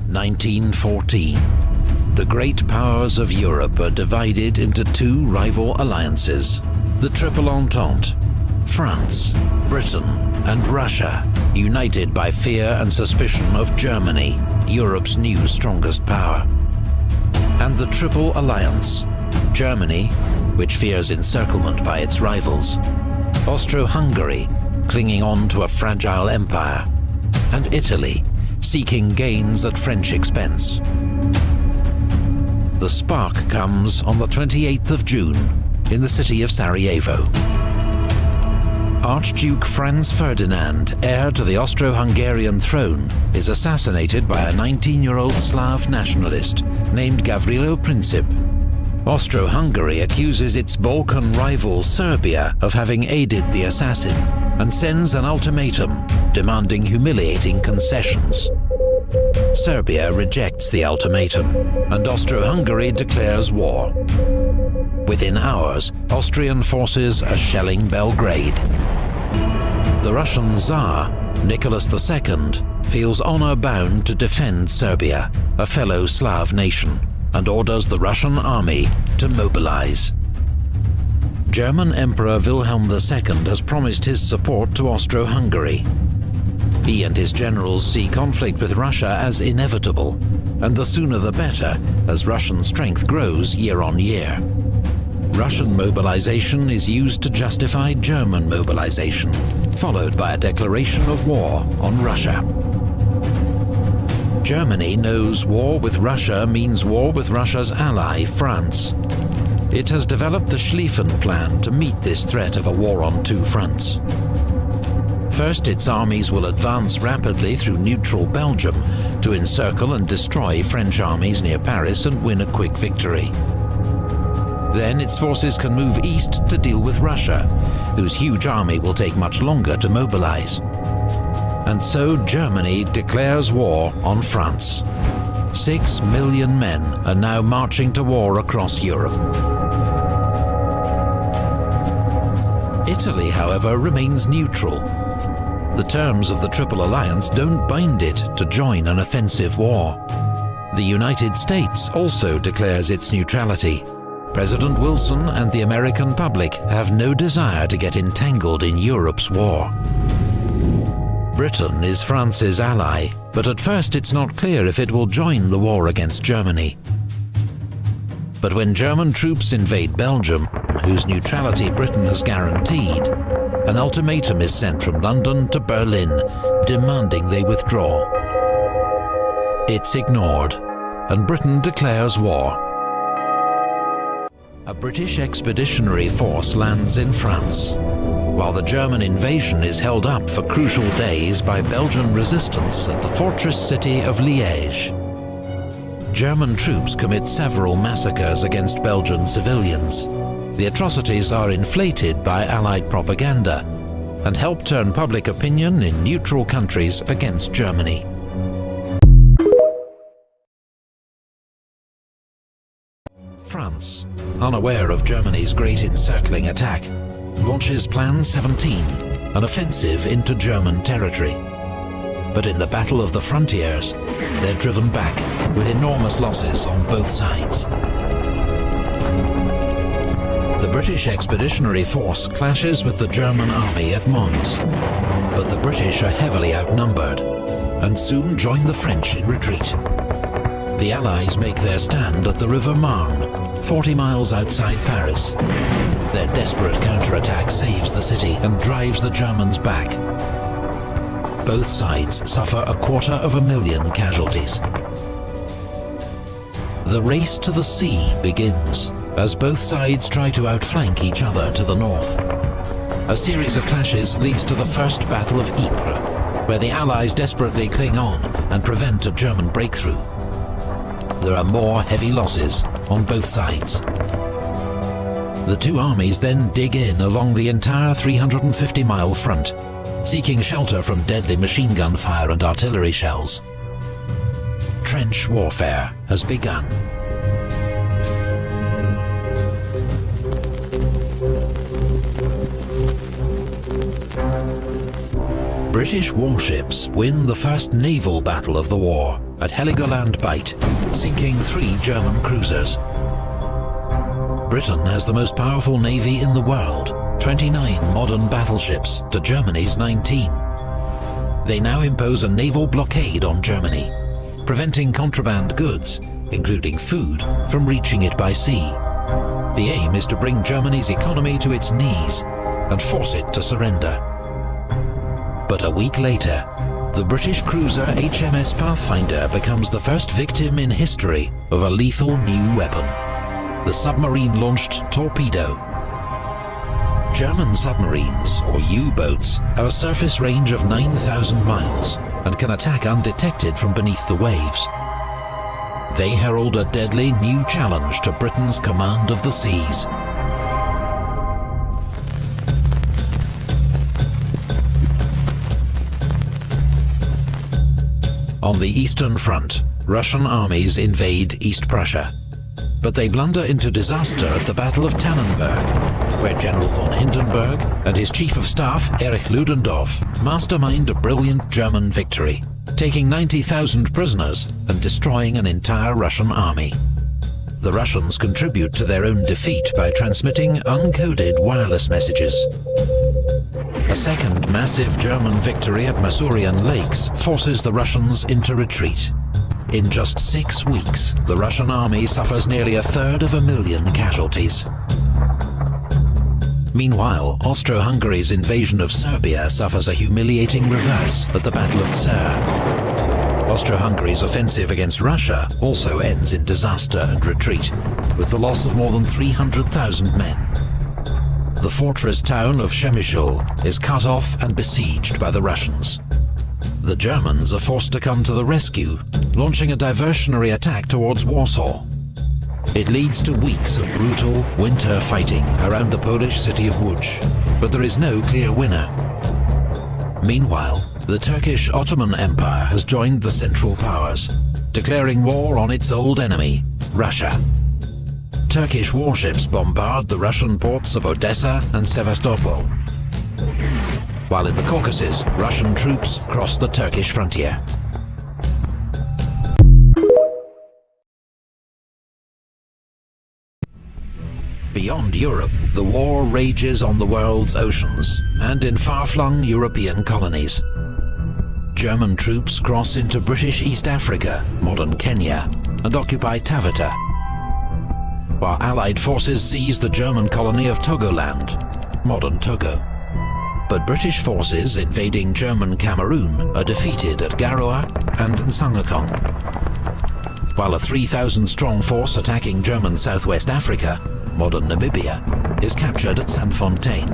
1914. The great powers of Europe are divided into two rival alliances, the Triple Entente. France, Britain, and Russia, united by fear and suspicion of Germany, Europe's new strongest power. And the Triple Alliance, Germany, which fears encirclement by its rivals, Austro-Hungary, clinging on to a fragile empire, and Italy, seeking gains at French expense. The spark comes on the 28th of June in the city of Sarajevo. Archduke Franz Ferdinand, heir to the Austro-Hungarian throne, is assassinated by a 19-year-old Slav nationalist named Gavrilo Princip. Austro-Hungary accuses its Balkan rival Serbia of having aided the assassin and sends an ultimatum demanding humiliating concessions. Serbia rejects the ultimatum, and Austro-Hungary declares war. Within hours, Austrian forces are shelling Belgrade. The Russian Tsar, Nicholas II, feels honor-bound to defend Serbia, a fellow Slav nation, and orders the Russian army to mobilize. German Emperor Wilhelm II has promised his support to Austro-Hungary. He and his generals see conflict with Russia as inevitable, and the sooner the better, as Russian strength grows year on year. Russian mobilization is used to justify German mobilization, followed by a declaration of war on Russia. Germany knows war with Russia means war with Russia's ally, France. It has developed the Schlieffen Plan to meet this threat of a war on two fronts. First, its armies will advance rapidly through neutral Belgium to encircle and destroy French armies near Paris and win a quick victory. Then its forces can move east to deal with Russia, whose huge army will take much longer to mobilize. And so Germany declares war on France. 6 million men are now marching to war across Europe. Italy, however, remains neutral. The terms of the Triple Alliance don't bind it to join an offensive war. The United States also declares its neutrality. President Wilson and the American public have no desire to get entangled in Europe's war. Britain is France's ally, but at first it's not clear if it will join the war against Germany. But when German troops invade Belgium, whose neutrality Britain has guaranteed, an ultimatum is sent from London to Berlin, demanding they withdraw. It's ignored, and Britain declares war. A British expeditionary force lands in France, while the German invasion is held up for crucial days by Belgian resistance at the fortress city of Liège. German troops commit several massacres against Belgian civilians. The atrocities are inflated by Allied propaganda and help turn public opinion in neutral countries against Germany. France, unaware of Germany's great encircling attack, launches Plan 17, an offensive into German territory. But in the Battle of the Frontiers, they're driven back with enormous losses on both sides. The British Expeditionary Force clashes with the German army at Mons, but the British are heavily outnumbered and soon join the French in retreat. The Allies make their stand at the River Marne, 40 miles outside Paris. Their desperate counterattack saves the city and drives the Germans back. Both sides suffer 250,000 casualties. The race to the sea begins, as both sides try to outflank each other to the north. A series of clashes leads to the First Battle of Ypres, where the Allies desperately cling on and prevent a German breakthrough. There are more heavy losses on both sides. The two armies then dig in along the entire 350-mile front, seeking shelter from deadly machine gun fire and artillery shells. Trench warfare has begun. British warships win the first naval battle of the war at Heligoland Bight, sinking 3 German cruisers. Britain has the most powerful navy in the world, 29 modern battleships to Germany's 19. They now impose a naval blockade on Germany, preventing contraband goods, including food, from reaching it by sea. The aim is to bring Germany's economy to its knees and force it to surrender. But a week later, the British cruiser HMS Pathfinder becomes the first victim in history of a lethal new weapon: the submarine-launched torpedo. German submarines, or U-boats, have a surface range of 9,000 miles and can attack undetected from beneath the waves. They herald a deadly new challenge to Britain's command of the seas. On the Eastern Front, Russian armies invade East Prussia, but they blunder into disaster at the Battle of Tannenberg, where General von Hindenburg and his Chief of Staff, Erich Ludendorff, mastermind a brilliant German victory, taking 90,000 prisoners and destroying an entire Russian army. The Russians contribute to their own defeat by transmitting uncoded wireless messages. A second massive German victory at Masurian Lakes forces the Russians into retreat. In just 6 weeks, the Russian army suffers nearly 1/3 casualties. Meanwhile, Austro-Hungary's invasion of Serbia suffers a humiliating reverse at the Battle of Tser. Austro-Hungary's offensive against Russia also ends in disaster and retreat, with the loss of more than 300,000 men. The fortress town of Przemysl is cut off and besieged by the Russians. The Germans are forced to come to the rescue, launching a diversionary attack towards Warsaw. It leads to weeks of brutal winter fighting around the Polish city of Łódź, but there is no clear winner. Meanwhile, the Turkish Ottoman Empire has joined the Central Powers, declaring war on its old enemy, Russia. Turkish warships bombard the Russian ports of Odessa and Sevastopol, while in the Caucasus, Russian troops cross the Turkish frontier. Beyond Europe, the war rages on the world's oceans and in far-flung European colonies. German troops cross into British East Africa, modern Kenya, and occupy Taveta, while Allied forces seize the German colony of Togoland, modern Togo. But British forces invading German Cameroon are defeated at Garoua and Nsangakong, while a 3,000-strong force attacking German Southwest Africa, modern Namibia, is captured at Sandfontein.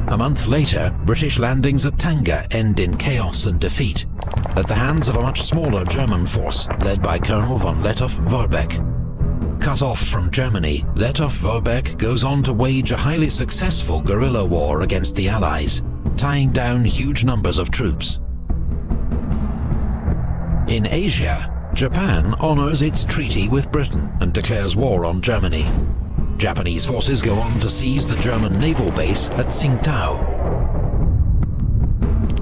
A month later, British landings at Tanga end in chaos and defeat, at the hands of a much smaller German force led by Colonel von Lettow-Vorbeck. Cut off from Germany, Lettow-Vorbeck goes on to wage a highly successful guerrilla war against the Allies, tying down huge numbers of troops. In Asia, Japan honors its treaty with Britain and declares war on Germany. Japanese forces go on to seize the German naval base at Tsingtao.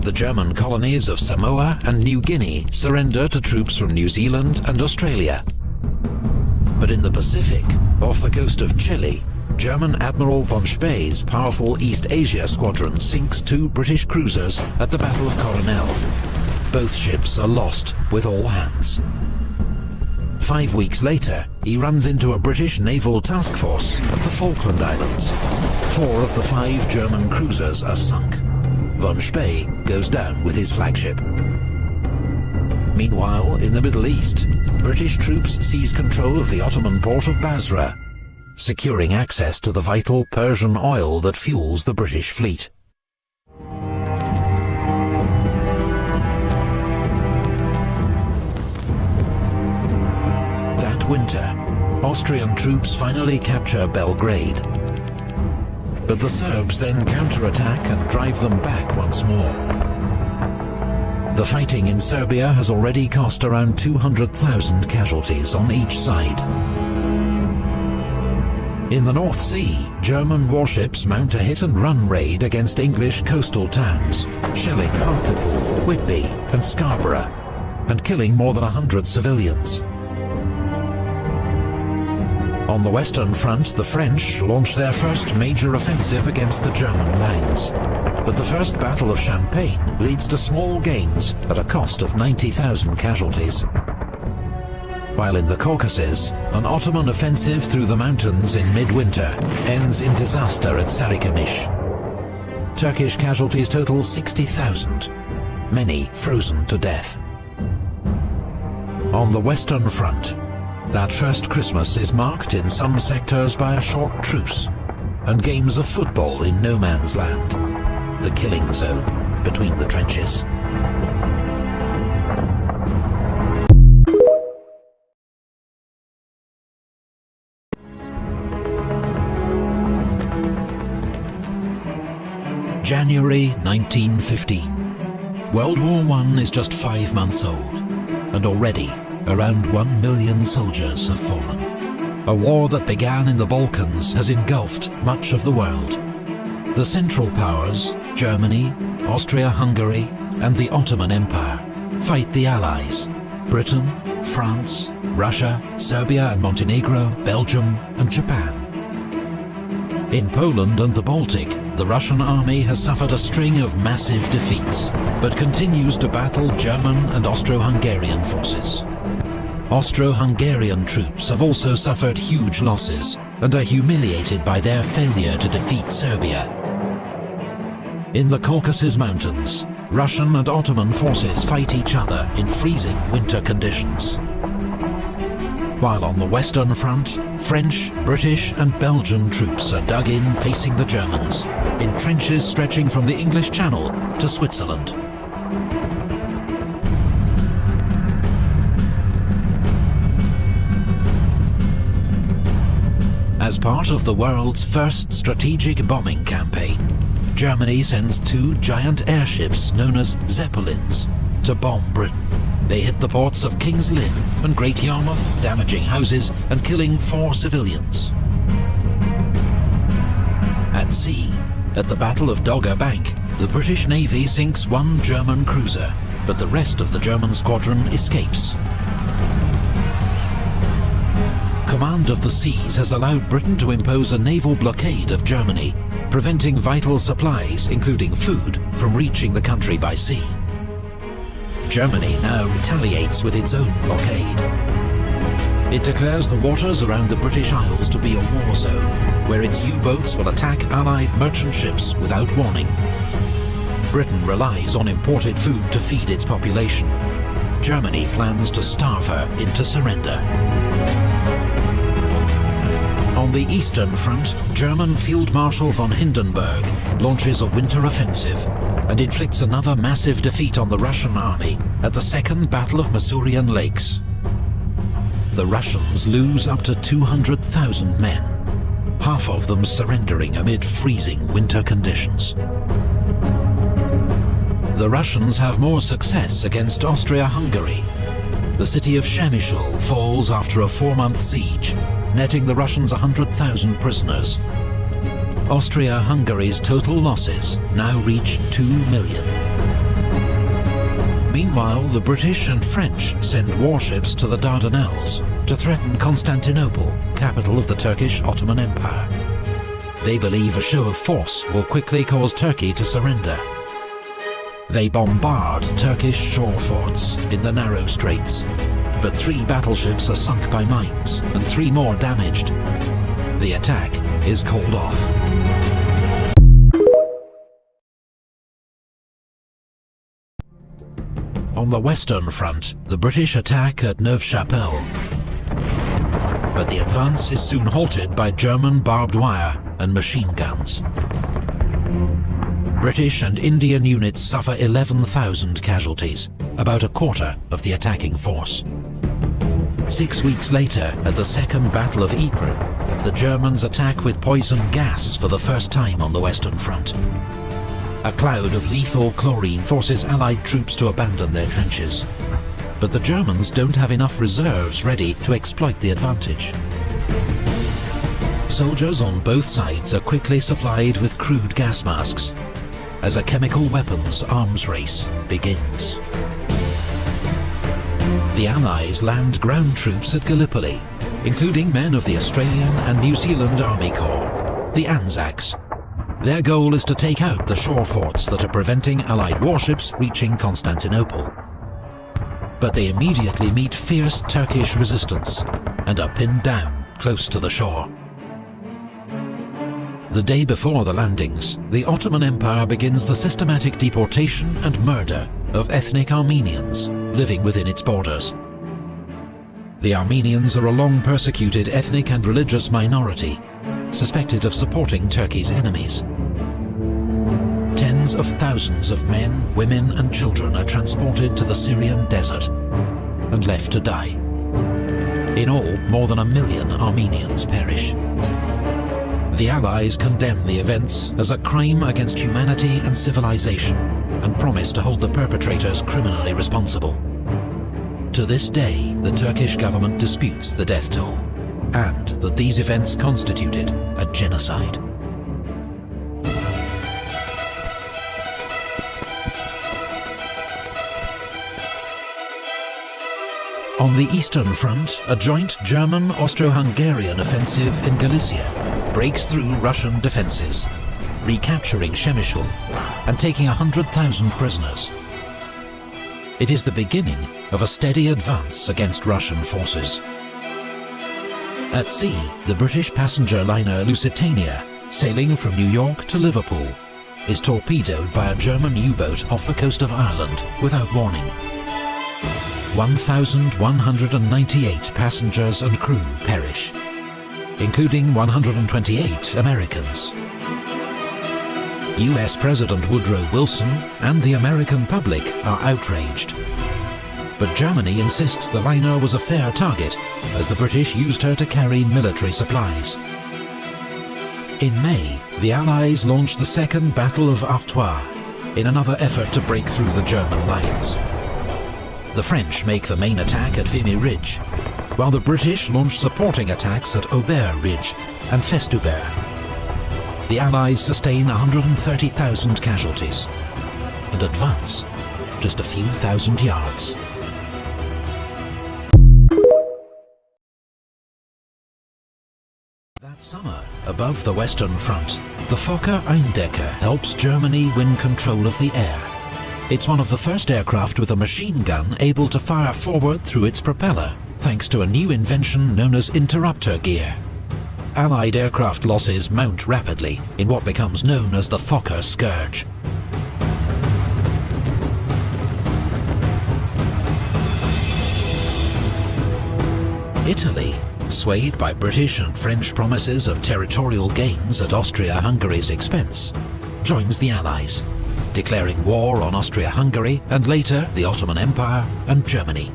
The German colonies of Samoa and New Guinea surrender to troops from New Zealand and Australia. But in the Pacific, off the coast of Chile, German Admiral von Spee's powerful East Asia squadron sinks 2 British cruisers at the Battle of Coronel. Both ships are lost with all hands. 5 weeks later, he runs into a British naval task force at the Falkland Islands. 4 of the 5 German cruisers are sunk. Von Spee goes down with his flagship. Meanwhile, in the Middle East, British troops seize control of the Ottoman port of Basra, securing access to the vital Persian oil that fuels the British fleet. That winter, Austrian troops finally capture Belgrade. But the Serbs then counterattack and drive them back once more. The fighting in Serbia has already cost around 200,000 casualties on each side. In the North Sea, German warships mount a hit-and-run raid against English coastal towns, shelling Hartlepool, Whitby and Scarborough, and killing more than 100 civilians. On the Western Front, the French launched their first major offensive against the German lines. But the First Battle of Champagne leads to small gains at a cost of 90,000 casualties. While in the Caucasus, an Ottoman offensive through the mountains in midwinter ends in disaster at Sarikamish. Turkish casualties total 60,000, many frozen to death. On the Western Front, that first Christmas is marked in some sectors by a short truce and games of football in no man's land, the killing zone between the trenches. January 1915. World War I is just 5 months old, and already around 1 million soldiers have fallen. A war that began in the Balkans has engulfed much of the world. The Central Powers, Germany, Austria-Hungary and the Ottoman Empire, fight the Allies, Britain, France, Russia, Serbia and Montenegro, Belgium and Japan. In Poland and the Baltic, the Russian army has suffered a string of massive defeats, but continues to battle German and Austro-Hungarian forces. Austro-Hungarian troops have also suffered huge losses and are humiliated by their failure to defeat Serbia. In the Caucasus Mountains, Russian and Ottoman forces fight each other in freezing winter conditions. While on the Western Front, French, British and Belgian troops are dug in facing the Germans, in trenches stretching from the English Channel to Switzerland. As part of the world's first strategic bombing campaign, Germany sends 2 giant airships known as Zeppelins to bomb Britain. They hit the ports of King's Lynn and Great Yarmouth, damaging houses and killing 4 civilians. At sea, at the Battle of Dogger Bank, the British Navy sinks 1 German cruiser, but the rest of the German squadron escapes. Command of the seas has allowed Britain to impose a naval blockade of Germany, preventing vital supplies, including food, from reaching the country by sea. Germany now retaliates with its own blockade. It declares the waters around the British Isles to be a war zone, where its U-boats will attack Allied merchant ships without warning. Britain relies on imported food to feed its population. Germany plans to starve her into surrender. On the Eastern Front, German Field Marshal von Hindenburg launches a winter offensive and inflicts another massive defeat on the Russian army at the Second Battle of Masurian Lakes. The Russians lose up to 200,000 men, half of them surrendering amid freezing winter conditions. The Russians have more success against Austria-Hungary. The city of Przemysl falls after a 4-month siege, netting the Russians 100,000 prisoners. Austria-Hungary's total losses now reach 2 million. Meanwhile, the British and French send warships to the Dardanelles to threaten Constantinople, capital of the Turkish Ottoman Empire. They believe a show of force will quickly cause Turkey to surrender. They bombard Turkish shore forts in the narrow straits, but 3 battleships are sunk by mines and 3 more damaged. The attack is called off. On the Western Front, the British attack at Neuve-Chapelle, but the advance is soon halted by German barbed wire and machine guns. British and Indian units suffer 11,000 casualties, about a quarter of the attacking force. 6 weeks later, at the Second Battle of Ypres, the Germans attack with poison gas for the first time on the Western Front. A cloud of lethal chlorine forces Allied troops to abandon their trenches. But the Germans don't have enough reserves ready to exploit the advantage. Soldiers on both sides are quickly supplied with crude gas masks as a chemical weapons arms race begins. The Allies land ground troops at Gallipoli, including men of the Australian and New Zealand Army Corps, the Anzacs. Their goal is to take out the shore forts that are preventing Allied warships reaching Constantinople. But they immediately meet fierce Turkish resistance and are pinned down close to the shore. The day before the landings, the Ottoman Empire begins the systematic deportation and murder of ethnic Armenians living within its borders. The Armenians are a long-persecuted ethnic and religious minority, suspected of supporting Turkey's enemies. Tens of thousands of men, women and children are transported to the Syrian desert and left to die. In all, more than 1 million Armenians perish. The Allies condemn the events as a crime against humanity and civilization and promise to hold the perpetrators criminally responsible. To this day, the Turkish government disputes the death toll and that these events constituted a genocide. On the Eastern Front, a joint German-Austro-Hungarian offensive in Galicia breaks through Russian defences, recapturing Przemysl and taking 100,000 prisoners. It is the beginning of a steady advance against Russian forces. At sea, the British passenger liner Lusitania, sailing from New York to Liverpool, is torpedoed by a German U-boat off the coast of Ireland without warning. 1,198 passengers and crew perish, including 128 Americans. US President Woodrow Wilson and the American public are outraged. But Germany insists the liner was a fair target, as the British used her to carry military supplies. In May, the Allies launched the Second Battle of Artois in another effort to break through the German lines. The French make the main attack at Vimy Ridge, while the British launch supporting attacks at Aubert Ridge and Festubert. The Allies sustain 130,000 casualties and advance just a few thousand yards. That summer, above the Western Front, the Fokker Eindecker helps Germany win control of the air. It's one of the first aircraft with a machine gun able to fire forward through its propeller, thanks to a new invention known as interrupter gear. Allied aircraft losses mount rapidly in what becomes known as the Fokker Scourge. Italy, swayed by British and French promises of territorial gains at Austria-Hungary's expense, joins the Allies, declaring war on Austria-Hungary and later the Ottoman Empire and Germany.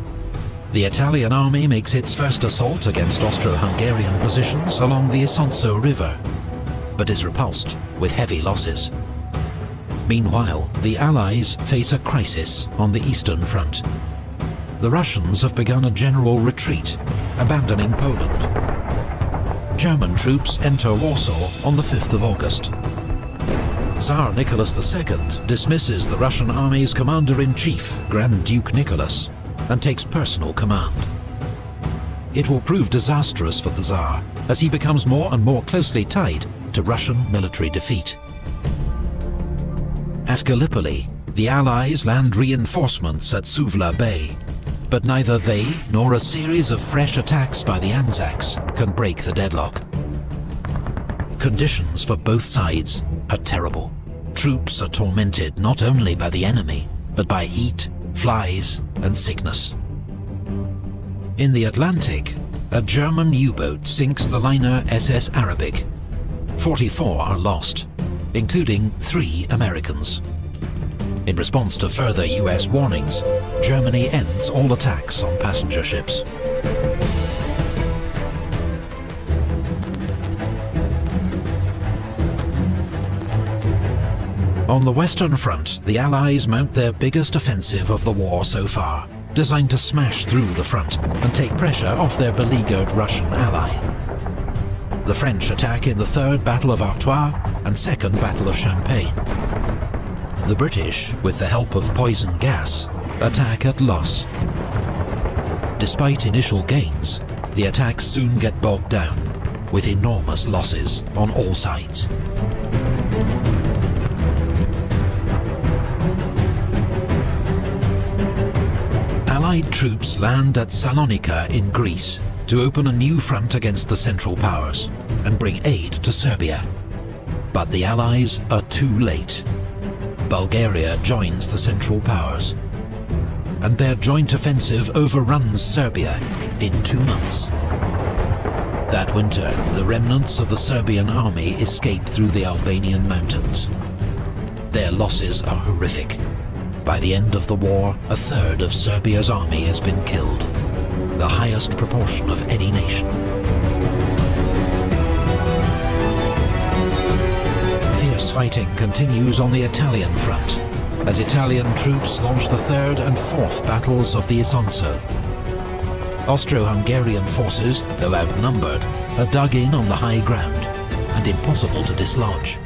The Italian army makes its first assault against Austro-Hungarian positions along the Isonzo River, but is repulsed with heavy losses. Meanwhile, the Allies face a crisis on the Eastern Front. The Russians have begun a general retreat, abandoning Poland. German troops enter Warsaw on the 5th of August. Tsar Nicholas II dismisses the Russian army's commander-in-chief, Grand Duke Nicholas, and takes personal command. It will prove disastrous for the Tsar, as he becomes more and more closely tied to Russian military defeat. At Gallipoli, the Allies land reinforcements at Suvla Bay, but neither they nor a series of fresh attacks by the Anzacs can break the deadlock. Conditions for both sides are terrible. Troops are tormented not only by the enemy, but by heat, flies, and sickness. In the Atlantic, a German U-boat sinks the liner SS Arabic. 44 are lost, including 3 Americans. In response to further US warnings, Germany ends all attacks on passenger ships. On the Western Front, the Allies mount their biggest offensive of the war so far, designed to smash through the front and take pressure off their beleaguered Russian ally. The French attack in the Third Battle of Artois and Second Battle of Champagne. The British, with the help of poison gas, attack at Loos. Despite initial gains, the attacks soon get bogged down, with enormous losses on all sides. Allied troops land at Salonika in Greece to open a new front against the Central Powers and bring aid to Serbia. But the Allies are too late. Bulgaria joins the Central Powers, and their joint offensive overruns Serbia in 2 months. That winter, the remnants of the Serbian army escape through the Albanian mountains. Their losses are horrific. By the end of the war, a third of Serbia's army has been killed, the highest proportion of any nation. Fierce fighting continues on the Italian front, as Italian troops launch the third and fourth battles of the Isonzo. Austro-Hungarian forces, though outnumbered, are dug in on the high ground and impossible to dislodge.